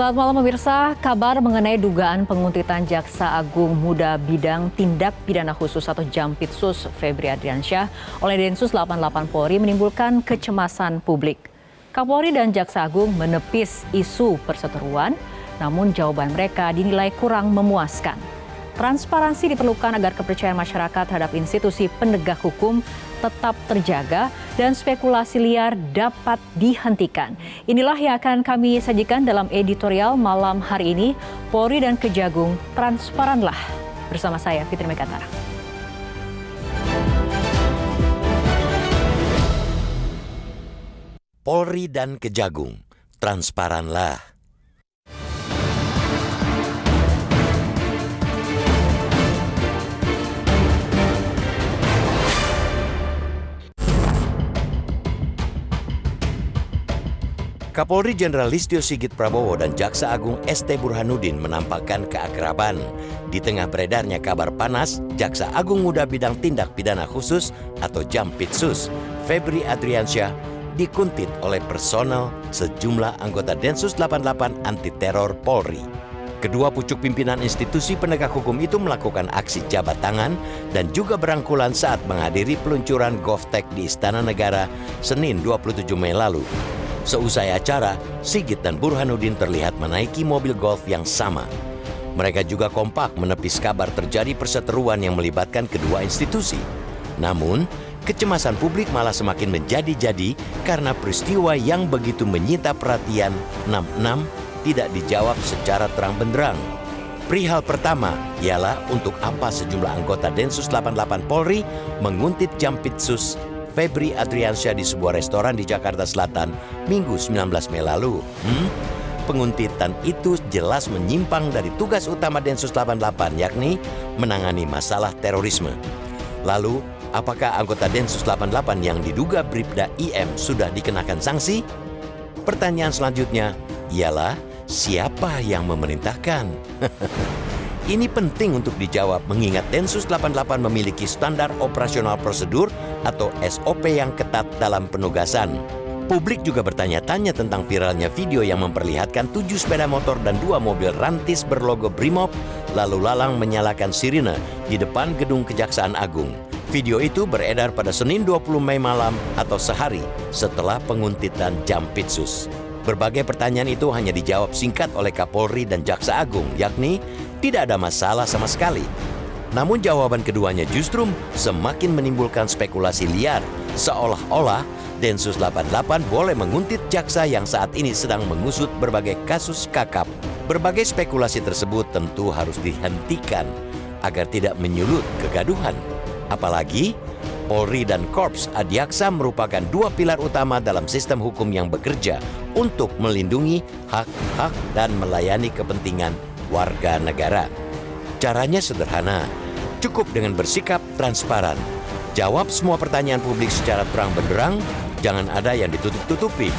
Selamat malam pemirsa, kabar mengenai dugaan penguntitan Jaksa Agung Muda Bidang Tindak Pidana Khusus atau Jampitsus Febri Adriansyah oleh Densus 88 Polri menimbulkan kecemasan publik. Kapolri dan Jaksa Agung menepis isu perseteruan, namun jawaban mereka dinilai kurang memuaskan. Transparansi diperlukan agar kepercayaan masyarakat terhadap institusi penegak hukum tetap terjaga dan spekulasi liar dapat dihentikan. Inilah yang akan kami sajikan dalam editorial malam hari ini. Polri dan Kejagung, transparanlah. Bersama saya Fitri Mekatara. Polri dan Kejagung, transparanlah. Kapolri Jenderal Listio Sigit Prabowo dan Jaksa Agung ST Burhanuddin menampakkan keakraban. Di tengah beredarnya kabar panas, Jaksa Agung Muda Bidang Tindak Pidana Khusus atau Jampitsus Febri Adriansyah dikuntit oleh personel sejumlah anggota Densus 88 Anti Teror Polri. Kedua pucuk pimpinan institusi penegak hukum itu melakukan aksi jabat tangan dan juga berangkulan saat menghadiri peluncuran GovTech di Istana Negara Senin 27 Mei lalu. Seusai acara, Sigit dan Burhanuddin terlihat menaiki mobil golf yang sama. Mereka juga kompak menepis kabar terjadi perseteruan yang melibatkan kedua institusi. Namun, kecemasan publik malah semakin menjadi-jadi karena peristiwa yang begitu menyita perhatian 66 tidak dijawab secara terang benderang. Perihal pertama ialah untuk apa sejumlah anggota Densus 88 Polri menguntit Jampitsus Febri Adriansyah di sebuah restoran di Jakarta Selatan Minggu 19 Mei lalu. Penguntitan itu jelas menyimpang dari tugas utama Densus 88 yakni menangani masalah terorisme. Lalu, apakah anggota Densus 88 yang diduga Bribda IM sudah dikenakan sanksi? Pertanyaan selanjutnya ialah siapa yang memerintahkan? Ini penting untuk dijawab mengingat Densus 88 memiliki standar operasional prosedur atau SOP yang ketat dalam penugasan. Publik juga bertanya-tanya tentang viralnya video yang memperlihatkan 7 sepeda motor dan 2 mobil rantis berlogo Brimob lalu lalang menyalakan sirine di depan gedung Kejaksaan Agung. Video itu beredar pada Senin 20 Mei malam atau sehari setelah penguntitan Jampitsus. Berbagai pertanyaan itu hanya dijawab singkat oleh Kapolri dan Jaksa Agung, yakni tidak ada masalah sama sekali. Namun jawaban keduanya justru semakin menimbulkan spekulasi liar, seolah-olah Densus 88 boleh menguntit jaksa yang saat ini sedang mengusut berbagai kasus kakap. Berbagai spekulasi tersebut tentu harus dihentikan agar tidak menyulut kegaduhan. Apalagi Polri dan Korps Adiaksa merupakan dua pilar utama dalam sistem hukum yang bekerja untuk melindungi hak-hak dan melayani kepentingan warga negara. Caranya sederhana, cukup dengan bersikap transparan. Jawab semua pertanyaan publik secara terang benderang, jangan ada yang ditutup-tutupi.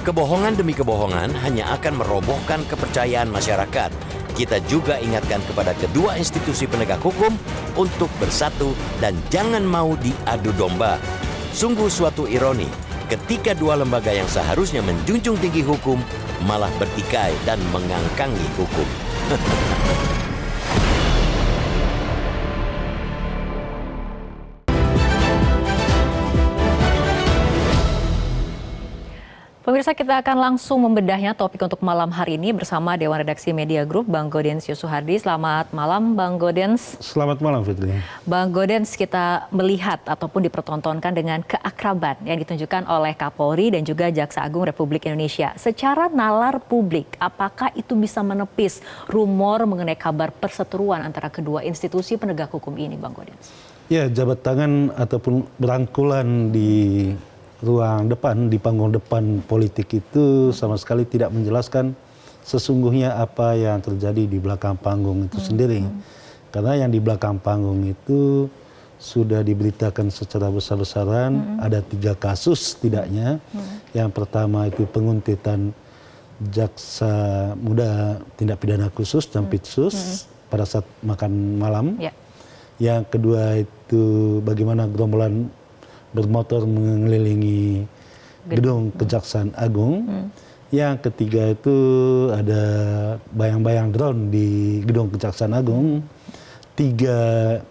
Kebohongan demi kebohongan hanya akan merobohkan kepercayaan masyarakat. Kita juga ingatkan kepada kedua institusi penegak hukum untuk bersatu dan jangan mau diadu domba. Sungguh suatu ironi ketika dua lembaga yang seharusnya menjunjung tinggi hukum malah bertikai dan mengangkangi hukum. Pemirsa, kita akan langsung membedahnya topik untuk malam hari ini bersama Dewan Redaksi Media Group, Bang Gaudens Yussuhardi. Selamat malam, Bang Gaudens. Selamat malam, Fitri. Bang Gaudens, kita melihat ataupun dipertontonkan dengan keakraban yang ditunjukkan oleh Kapolri dan juga Jaksa Agung Republik Indonesia. Secara nalar publik, apakah itu bisa menepis rumor mengenai kabar perseteruan antara kedua institusi penegak hukum ini, Bang Gaudens? Ya, jabat tangan ataupun berangkulan di ruang depan, di panggung depan politik itu sama sekali tidak menjelaskan sesungguhnya apa yang terjadi di belakang panggung itu sendiri. Karena yang di belakang panggung itu sudah diberitakan secara besar-besaran, ada 3 kasus setidaknya. Yang pertama itu penguntitan Jaksa Muda Tindak Pidana Khusus, Jampitsus, pada saat makan malam. Yang kedua itu bagaimana gerombolan bermotor mengelilingi gedung Kejaksaan Agung. Yang ketiga itu ada bayang-bayang drone di gedung Kejaksaan Agung. 3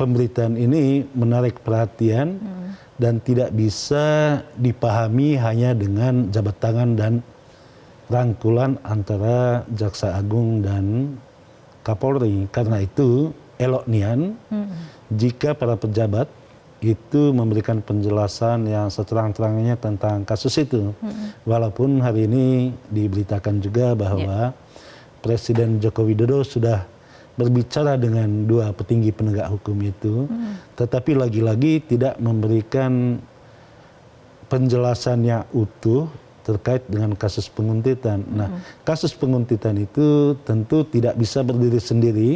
pemberitaan ini menarik perhatian dan tidak bisa dipahami hanya dengan jabat tangan dan rangkulan antara Jaksa Agung dan Kapolri. Karena itu elok nian jika para pejabat itu memberikan penjelasan yang seterang-terangnya tentang kasus itu. Walaupun hari ini diberitakan juga bahwa Presiden Joko Widodo sudah berbicara dengan 2 petinggi penegak hukum itu, tetapi lagi-lagi tidak memberikan penjelasan yang utuh terkait dengan kasus penguntitan. Nah, kasus penguntitan itu tentu tidak bisa berdiri sendiri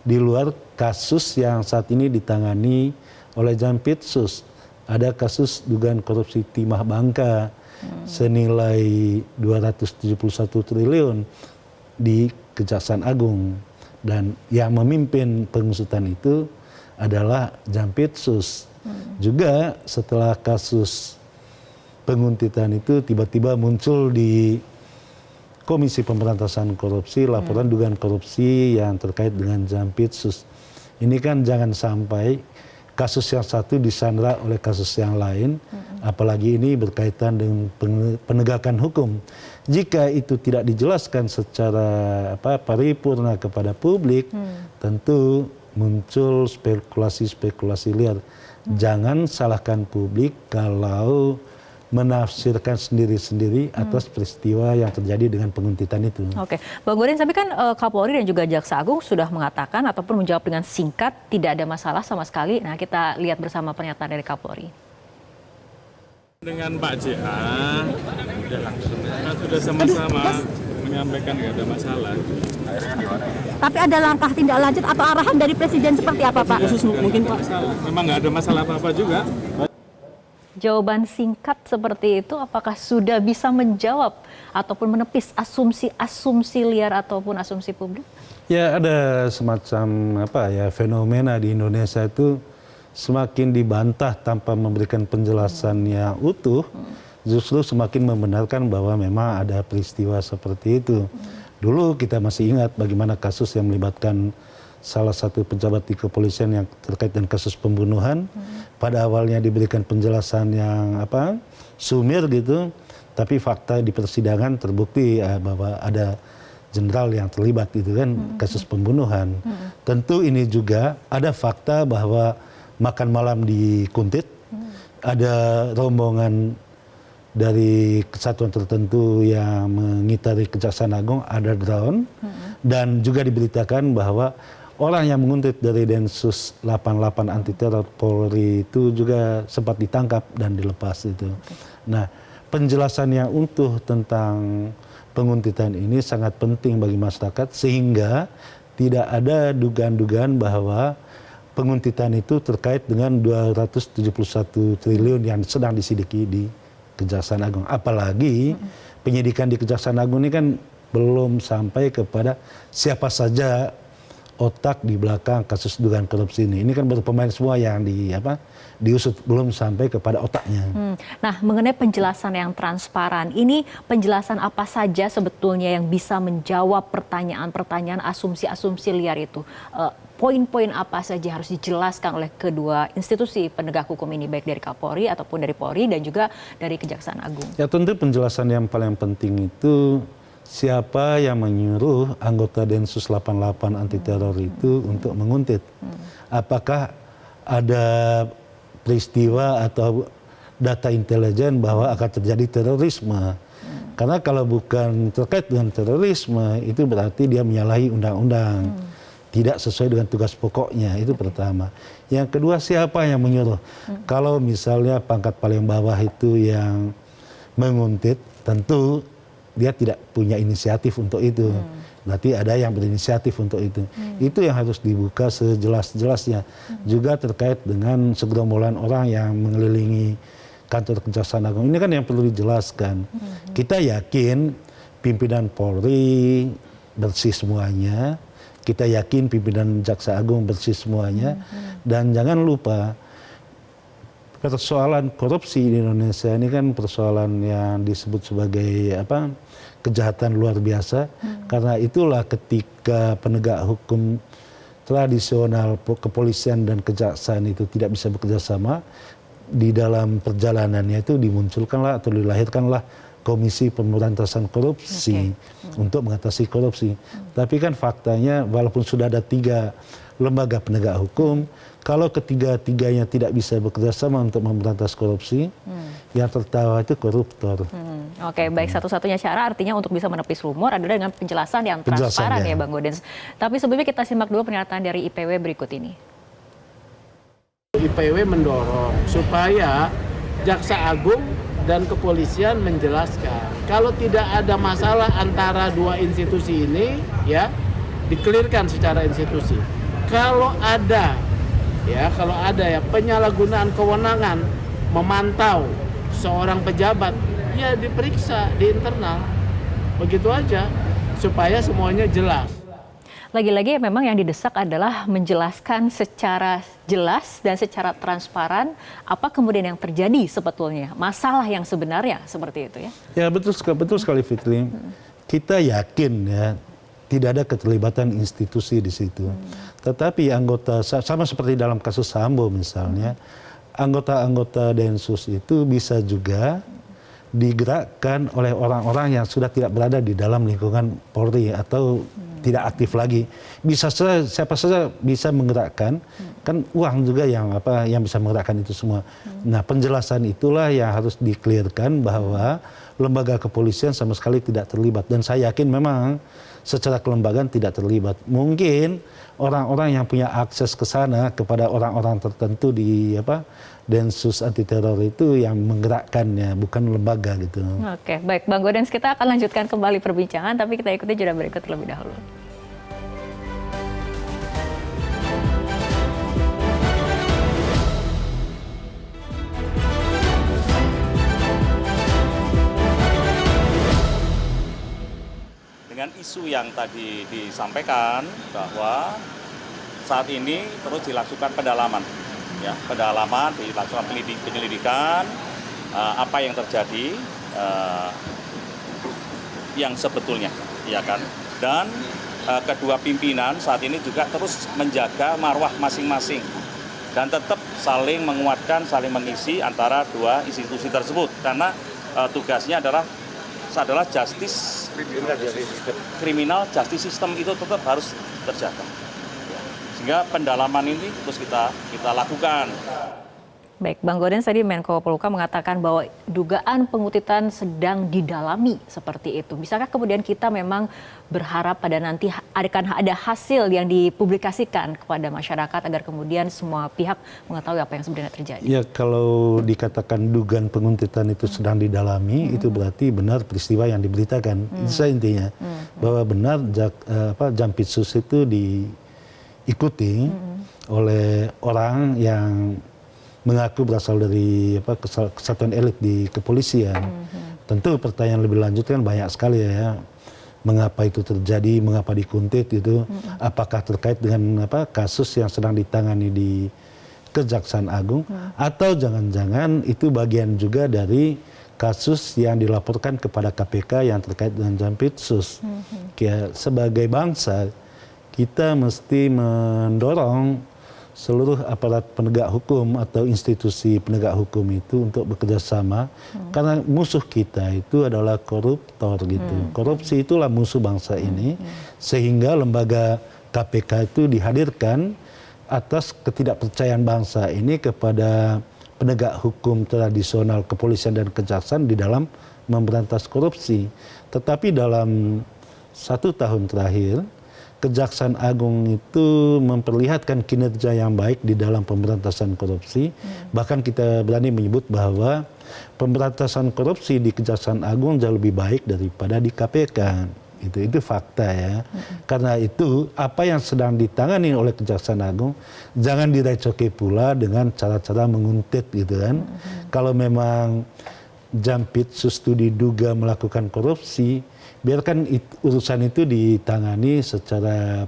di luar kasus yang saat ini ditangani oleh Jampitsus. Ada kasus dugaan korupsi timah bangka senilai 271 triliun di Kejaksaan Agung. Dan yang memimpin pengusutan itu adalah Jampitsus. Juga setelah kasus penguntitan itu tiba-tiba muncul di Komisi Pemberantasan Korupsi laporan dugaan korupsi yang terkait dengan Jampitsus. Ini kan jangan sampai kasus yang satu disandra oleh kasus yang lain, apalagi ini berkaitan dengan penegakan hukum. Jika itu tidak dijelaskan secara paripurna kepada publik, tentu muncul spekulasi-spekulasi liar. Jangan salahkan publik kalau menafsirkan sendiri-sendiri atas peristiwa yang terjadi dengan penguntitan itu. Oke, Bang Godin, tapi kan Kapolri dan juga Jaksa Agung sudah mengatakan ataupun menjawab dengan singkat tidak ada masalah sama sekali. Nah, kita lihat bersama pernyataan dari Kapolri. Dengan Pak JA, kan sudah sama-sama menyampaikan nggak ada masalah. Tapi ada langkah tindak lanjut atau arahan dari Presiden seperti apa, Pak? Khusus mungkin Pak, memang nggak ada masalah apa-apa juga. Jawaban singkat seperti itu apakah sudah bisa menjawab ataupun menepis asumsi liar ataupun asumsi publik? Ya, ada semacam fenomena di Indonesia itu semakin dibantah tanpa memberikan penjelasan yang utuh, justru semakin membenarkan bahwa memang ada peristiwa seperti itu. Dulu kita masih ingat bagaimana kasus yang melibatkan salah satu pejabat di kepolisian yang terkait dengan kasus pembunuhan. Pada awalnya diberikan penjelasan yang sumir gitu, tapi fakta di persidangan terbukti bahwa ada jenderal yang terlibat gitu kan, kasus pembunuhan. Tentu ini juga ada fakta bahwa makan malam di Kuntit, ada rombongan dari kesatuan tertentu yang mengitari Kejaksaan Agung, ada drone, dan juga diberitakan bahwa orang yang menguntit dari Densus 88 anti teror Polri itu juga sempat ditangkap dan dilepas itu. Nah, penjelasan yang utuh tentang penguntitan ini sangat penting bagi masyarakat sehingga tidak ada dugaan-dugaan bahwa penguntitan itu terkait dengan 271 triliun yang sedang disidiki di Kejaksaan Agung. Apalagi penyidikan di Kejaksaan Agung ini kan belum sampai kepada siapa saja otak di belakang kasus dugaan korupsi ini. Ini kan baru pemain semua yang diusut, belum sampai kepada otaknya. Nah, mengenai penjelasan yang transparan, ini penjelasan apa saja sebetulnya yang bisa menjawab pertanyaan-pertanyaan asumsi-asumsi liar itu? Poin-poin apa saja harus dijelaskan oleh kedua institusi penegak hukum ini, baik dari Kapolri ataupun dari Polri dan juga dari Kejaksaan Agung? Ya, tentu penjelasan yang paling penting itu siapa yang menyuruh anggota Densus 88 anti teror itu untuk menguntit. Apakah ada peristiwa atau data intelijen bahwa akan terjadi terorisme? Karena kalau bukan terkait dengan terorisme, itu berarti dia menyalahi undang-undang. Tidak sesuai dengan tugas pokoknya, itu pertama. Yang kedua, siapa yang menyuruh? Kalau misalnya pangkat paling bawah itu yang menguntit, tentu dia tidak punya inisiatif untuk itu. Berarti ada yang berinisiatif untuk itu. Itu yang harus dibuka sejelas-jelasnya. Juga terkait dengan segerombolan orang yang mengelilingi kantor Kejaksaan Agung. Ini kan yang perlu dijelaskan. Kita yakin pimpinan Polri bersih semuanya. Kita yakin pimpinan Jaksa Agung bersih semuanya. Dan jangan lupa, persoalan korupsi di Indonesia ini kan persoalan yang disebut sebagai kejahatan luar biasa. Karena itulah ketika penegak hukum tradisional kepolisian dan kejaksaan itu tidak bisa bekerja sama, di dalam perjalanannya itu dimunculkanlah atau dilahirkanlah Komisi Pemberantasan Korupsi untuk mengatasi korupsi. Tapi kan faktanya walaupun sudah ada 3 lembaga penegak hukum, kalau ketiga-tiganya tidak bisa bekerja sama untuk memberantas korupsi, yang tertawa itu koruptor. Oke, baik, satu-satunya cara artinya untuk bisa menepis rumor adalah dengan penjelasan yang transparan ya Bang Gaudens. Tapi sebelumnya kita simak dulu pernyataan dari IPW berikut ini. IPW mendorong supaya Jaksa Agung dan kepolisian menjelaskan kalau tidak ada masalah antara 2 institusi ini, ya dikelirkan secara institusi. Kalau ada penyalahgunaan kewenangan memantau seorang pejabat, ya diperiksa di internal. Begitu aja supaya semuanya jelas. Lagi-lagi memang yang didesak adalah menjelaskan secara jelas dan secara transparan apa kemudian yang terjadi sebetulnya, masalah yang sebenarnya seperti itu ya. Ya betul sekali Fitri. Kita yakin ya tidak ada keterlibatan institusi di situ. Tetapi anggota, sama seperti dalam kasus Sambo misalnya, anggota-anggota Densus itu bisa juga digerakkan oleh orang-orang yang sudah tidak berada di dalam lingkungan Polri atau tidak aktif lagi. Bisa saja, siapa saja bisa menggerakkan, kan uang juga yang bisa menggerakkan itu semua. Nah, penjelasan itulah yang harus di-clearkan bahwa lembaga kepolisian sama sekali tidak terlibat, dan saya yakin memang secara kelembagaan tidak terlibat. Mungkin orang-orang yang punya akses ke sana kepada orang-orang tertentu di Densus anti teror itu yang menggerakkannya, bukan lembaga gitu. Oke, baik Bang Gaudens, kita akan lanjutkan kembali perbincangan, tapi kita ikuti jeda berikut terlebih dahulu. Dengan isu yang tadi disampaikan bahwa saat ini terus dilakukan pendalaman. Ya, pendalaman, dilakukan penyelidikan apa yang terjadi yang sebetulnya, ya kan. Dan kedua pimpinan saat ini juga terus menjaga marwah masing-masing dan tetap saling menguatkan, saling mengisi antara 2 institusi tersebut, karena tugasnya adalah criminal justice system itu tetap harus terjaga. Sehingga pendalaman ini terus kita lakukan. Baik, Bang Gaudens, tadi Menko Polhukam mengatakan bahwa dugaan pengutitan sedang didalami seperti itu. Bisakah kemudian kita memang berharap pada nanti akan ada hasil yang dipublikasikan kepada masyarakat agar kemudian semua pihak mengetahui apa yang sebenarnya terjadi? Ya, kalau dikatakan dugaan penguntitan itu sedang didalami, itu berarti benar peristiwa yang diberitakan. Itu saya intinya. Bahwa benar Jampitsus itu diikuti oleh orang yang mengaku berasal dari kesatuan elit di kepolisian. Tentu pertanyaan lebih lanjut kan banyak sekali ya. Mengapa itu terjadi, mengapa dikuntit itu, apakah terkait dengan kasus yang sedang ditangani di Kejaksaan Agung, atau jangan-jangan itu bagian juga dari kasus yang dilaporkan kepada KPK yang terkait dengan Jampitsus. Sebagai bangsa, kita mesti mendorong seluruh aparat penegak hukum atau institusi penegak hukum itu untuk bekerja sama, karena musuh kita itu adalah koruptor gitu. Korupsi itulah musuh bangsa ini, sehingga lembaga KPK itu dihadirkan atas ketidakpercayaan bangsa ini kepada penegak hukum tradisional kepolisian dan kejaksaan di dalam memberantas korupsi. Tetapi dalam 1 tahun terakhir, Kejaksaan Agung itu memperlihatkan kinerja yang baik di dalam pemberantasan korupsi. Bahkan kita berani menyebut bahwa pemberantasan korupsi di Kejaksaan Agung jauh lebih baik daripada di KPK. Itu fakta ya. Karena itu apa yang sedang ditangani oleh Kejaksaan Agung jangan direcoki pula dengan cara-cara menguntit gitu kan. Kalau memang Jampitsus itu diduga melakukan korupsi, biarkan urusan itu ditangani secara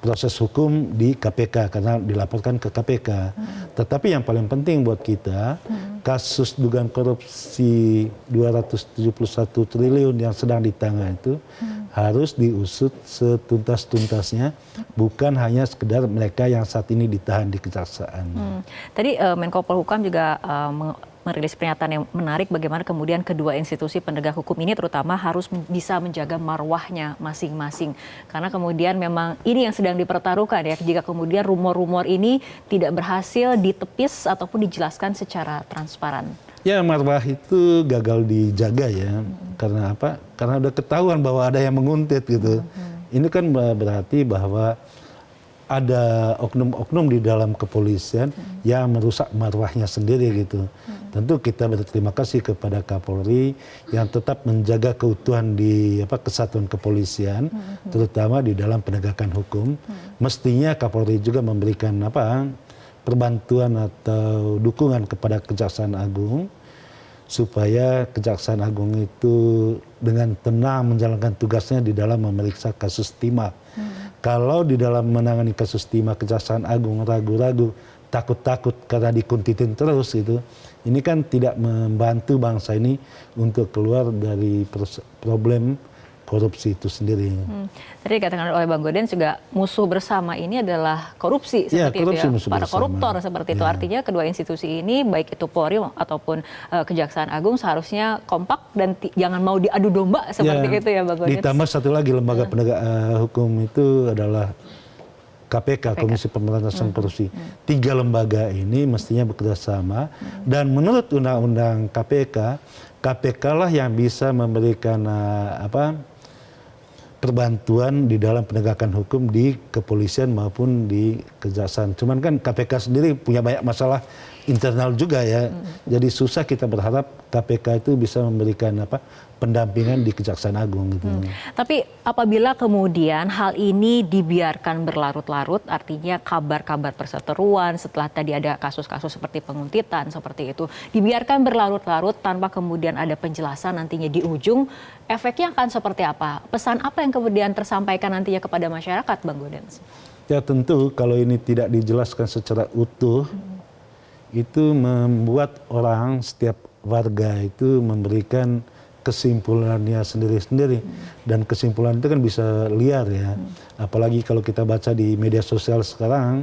proses hukum di KPK karena dilaporkan ke KPK. Tetapi yang paling penting buat kita, kasus dugaan korupsi 271 triliun yang sedang ditangani itu harus diusut setuntas-tuntasnya, bukan hanya sekedar mereka yang saat ini ditahan di kejaksaan. Tadi Menko Polhukam juga merilis pernyataan yang menarik bagaimana kemudian kedua institusi penegak hukum ini terutama harus bisa menjaga marwahnya masing-masing. Karena kemudian memang ini yang sedang dipertaruhkan ya, jika kemudian rumor-rumor ini tidak berhasil ditepis ataupun dijelaskan secara transparan. Ya, marwah itu gagal dijaga ya. Karena apa? Karena udah ketahuan bahwa ada yang menguntit gitu. Ini kan berarti bahwa ada oknum-oknum di dalam kepolisian yang merusak marwahnya sendiri gitu. Tentu kita berterima kasih kepada Kapolri yang tetap menjaga keutuhan di kesatuan kepolisian, terutama di dalam penegakan hukum. Mestinya Kapolri juga memberikan perbantuan atau dukungan kepada Kejaksaan Agung supaya Kejaksaan Agung itu dengan tenang menjalankan tugasnya di dalam memeriksa kasus timah. Kalau di dalam menangani kasus timah Kejaksaan Agung ragu-ragu, takut-takut karena dikuntitin terus gitu, ini kan tidak membantu bangsa ini untuk keluar dari problem korupsi itu sendiri. Tadi dikatakan oleh Bang Gaudens juga musuh bersama ini adalah korupsi seperti korupsi, itu ya, para koruptor seperti itu. Artinya kedua institusi ini baik itu Polri ataupun Kejaksaan Agung seharusnya kompak dan jangan mau diadu domba seperti itu ya Bang Gaudens. Ditambah satu lagi lembaga penegak hukum itu adalah KPK, Komisi Pemberantasan Korupsi. 3 lembaga ini mestinya bekerja sama dan menurut Undang-Undang KPK, KPK lah yang bisa memberikan perbantuan di dalam penegakan hukum di kepolisian maupun di kejaksaan. Cuman kan KPK sendiri punya banyak masalah internal juga ya. Jadi susah kita berharap KPK itu bisa memberikan pendampingan di Kejaksaan Agung gitu. Tapi apabila kemudian hal ini dibiarkan berlarut-larut, artinya kabar-kabar perseteruan setelah tadi ada kasus-kasus seperti penguntitan seperti itu, dibiarkan berlarut-larut tanpa kemudian ada penjelasan nantinya di ujung, efeknya akan seperti apa? Pesan apa yang kemudian tersampaikan nantinya kepada masyarakat, Bang Gaudens? Ya tentu kalau ini tidak dijelaskan secara utuh, itu membuat orang, setiap warga itu memberikan kesimpulannya sendiri-sendiri. Dan kesimpulan itu kan bisa liar ya. Apalagi kalau kita baca di media sosial sekarang,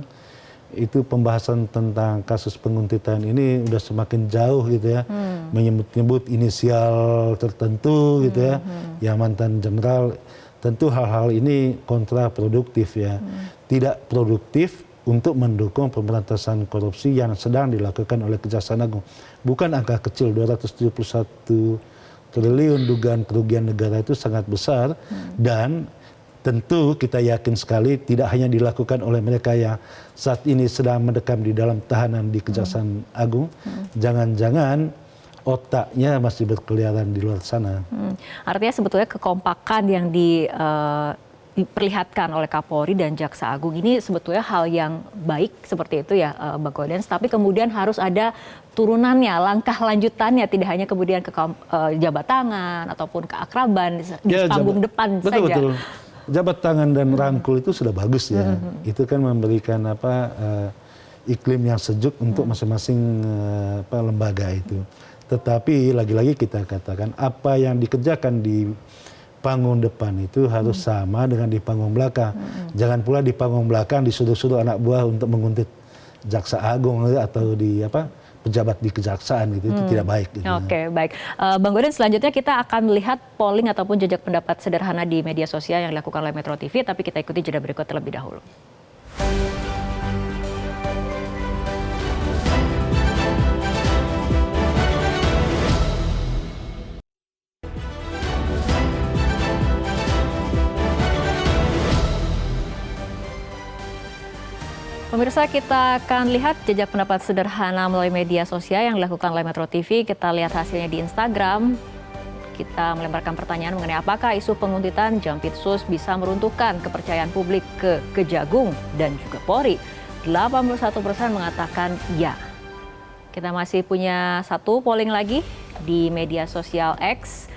itu pembahasan tentang kasus penguntitan ini udah semakin jauh gitu ya. Menyebut-nyebut inisial tertentu gitu ya. Yang mantan jenderal. Tentu hal-hal ini kontraproduktif ya. Tidak produktif untuk mendukung pemberantasan korupsi yang sedang dilakukan oleh Kejaksaan Agung. Bukan angka kecil, 271 triliun dugaan kerugian negara itu sangat besar. Dan tentu kita yakin sekali tidak hanya dilakukan oleh mereka yang saat ini sedang mendekam di dalam tahanan di Kejaksaan Agung. Jangan-jangan otaknya masih berkeliaran di luar sana. Artinya sebetulnya kekompakan yang diperlihatkan oleh Kapolri dan Jaksa Agung ini sebetulnya hal yang baik seperti itu ya Bang Gaudens, tapi kemudian harus ada turunannya, langkah lanjutannya, tidak hanya kemudian ke jabat tangan ataupun keakraban di panggung depan saja. Betul. Jabat tangan dan rangkul itu sudah bagus ya. Itu kan memberikan iklim yang sejuk untuk masing-masing lembaga itu. Tetapi lagi-lagi kita katakan apa yang dikerjakan di panggung depan itu harus sama dengan di panggung belakang. Jangan pula di panggung belakang disuruh-suruh anak buah untuk menguntit Jaksa Agung atau di pejabat di kejaksaan gitu. Itu tidak baik. Gitu. Oke, baik. Bang Gaudens, selanjutnya kita akan melihat polling ataupun jejak pendapat sederhana di media sosial yang dilakukan oleh Metro TV, tapi kita ikuti jeda berikut terlebih dahulu. Pemirsa, kita akan lihat jejak pendapat sederhana melalui media sosial yang dilakukan oleh Metro TV. Kita lihat hasilnya di Instagram. Kita melemparkan pertanyaan mengenai apakah isu penguntitan Jampitsus bisa meruntuhkan kepercayaan publik ke Kejagung dan juga Polri. 81% mengatakan ya. Kita masih punya satu polling lagi di media sosial X.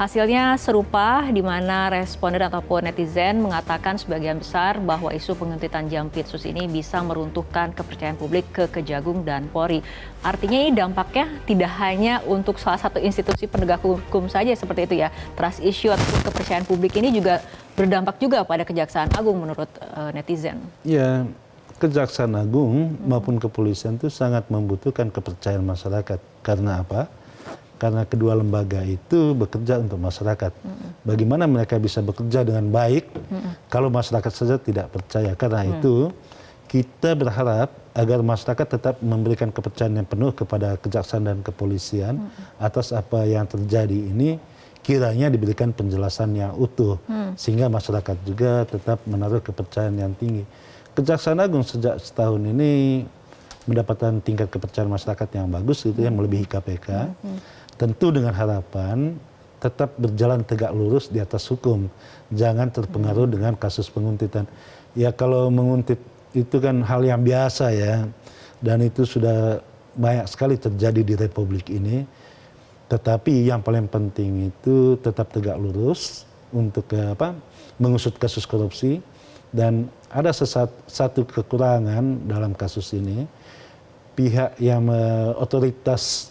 Hasilnya serupa, di mana responden ataupun netizen mengatakan sebagian besar bahwa isu penguntitan Jampitsus ini bisa meruntuhkan kepercayaan publik ke Kejagung dan Polri. Artinya ini dampaknya tidak hanya untuk salah satu institusi penegak hukum saja seperti itu ya. Trust issue atau kepercayaan publik ini juga berdampak juga pada Kejaksaan Agung menurut netizen. Ya, Kejaksaan Agung maupun kepolisian itu sangat membutuhkan kepercayaan masyarakat. Karena apa? Karena kedua lembaga itu bekerja untuk masyarakat. Bagaimana mereka bisa bekerja dengan baik kalau masyarakat saja tidak percaya? Karena itu kita berharap agar masyarakat tetap memberikan kepercayaan yang penuh kepada kejaksaan dan kepolisian atas apa yang terjadi ini, kiranya diberikan penjelasan yang utuh sehingga masyarakat juga tetap menaruh kepercayaan yang tinggi. Kejaksaan Agung sejak setahun ini mendapatkan tingkat kepercayaan masyarakat yang bagus gitu ya, melebihi KPK. Tentu dengan harapan tetap berjalan tegak lurus di atas hukum, jangan terpengaruh dengan kasus penguntitan. Ya kalau menguntit itu kan hal yang biasa ya, dan itu sudah banyak sekali terjadi di Republik ini. Tetapi yang paling penting itu tetap tegak lurus untuk mengusut kasus korupsi. Dan ada satu kekurangan dalam kasus ini, pihak yang otoritas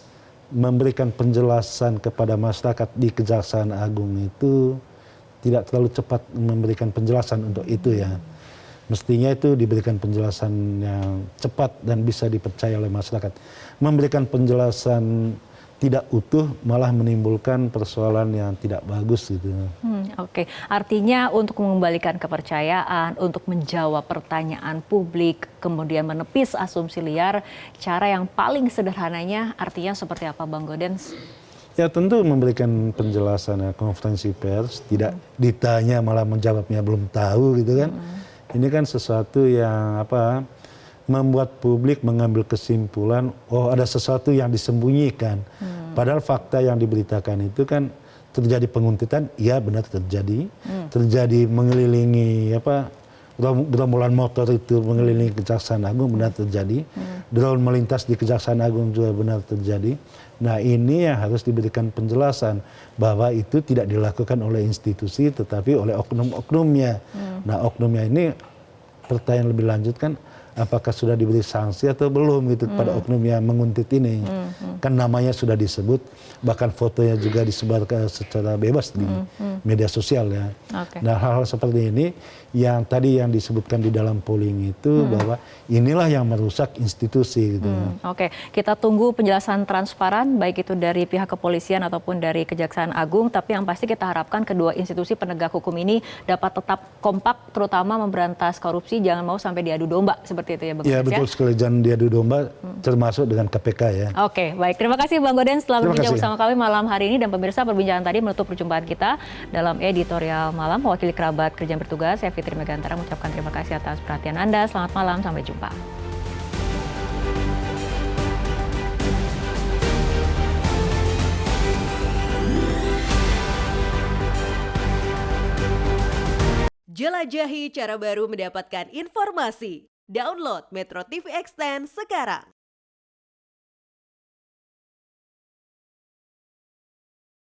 memberikan penjelasan kepada masyarakat di Kejaksaan Agung itu tidak terlalu cepat memberikan penjelasan untuk itu ya. Mestinya itu diberikan penjelasan yang cepat dan bisa dipercaya oleh masyarakat. Memberikan penjelasan tidak utuh malah menimbulkan persoalan yang tidak bagus gitu. Oke, artinya untuk mengembalikan kepercayaan, untuk menjawab pertanyaan publik, kemudian menepis asumsi liar, cara yang paling sederhananya artinya seperti apa Bang Gaudens? Ya tentu memberikan penjelasan ya, konferensi pers, tidak ditanya malah menjawabnya belum tahu gitu kan. Ini kan sesuatu yang membuat publik mengambil kesimpulan, oh ada sesuatu yang disembunyikan. Padahal fakta yang diberitakan itu kan terjadi penguntitan, iya benar terjadi. Terjadi mengelilingi gerombolan motor itu mengelilingi Kejaksaan Agung, benar terjadi. Drone melintas di Kejaksaan Agung juga benar terjadi. Nah ini yang harus diberikan penjelasan bahwa itu tidak dilakukan oleh institusi tetapi oleh oknum-oknumnya. Nah oknumnya ini pertanyaan lebih lanjut kan, apakah sudah diberi sanksi atau belum gitu kepada oknum yang menguntit ini. Kan namanya sudah disebut, bahkan fotonya juga disebar secara bebas di media sosial ya. Nah hal-hal seperti ini yang tadi yang disebutkan di dalam polling itu bahwa inilah yang merusak institusi gitu. Oke, kita tunggu penjelasan transparan baik itu dari pihak kepolisian ataupun dari Kejaksaan Agung, tapi yang pasti kita harapkan kedua institusi penegak hukum ini dapat tetap kompak terutama memberantas korupsi, jangan mau sampai diadu domba seperti itu ya Bang Gaudens. Ya betul sekali, jangan diadu domba termasuk dengan KPK ya. Oke, baik. Terima kasih Bang Gaudens telah berbincang bersama kami malam hari ini, dan pemirsa perbincangan tadi menutup perjumpaan kita dalam editorial malam. Mewakili kerabat kerja bertugas, saya Fitri Megantara mengucapkan terima kasih atas perhatian Anda. Selamat malam, sampai jumpa. Jelajahi cara baru mendapatkan informasi. Download Metro TV Extend sekarang.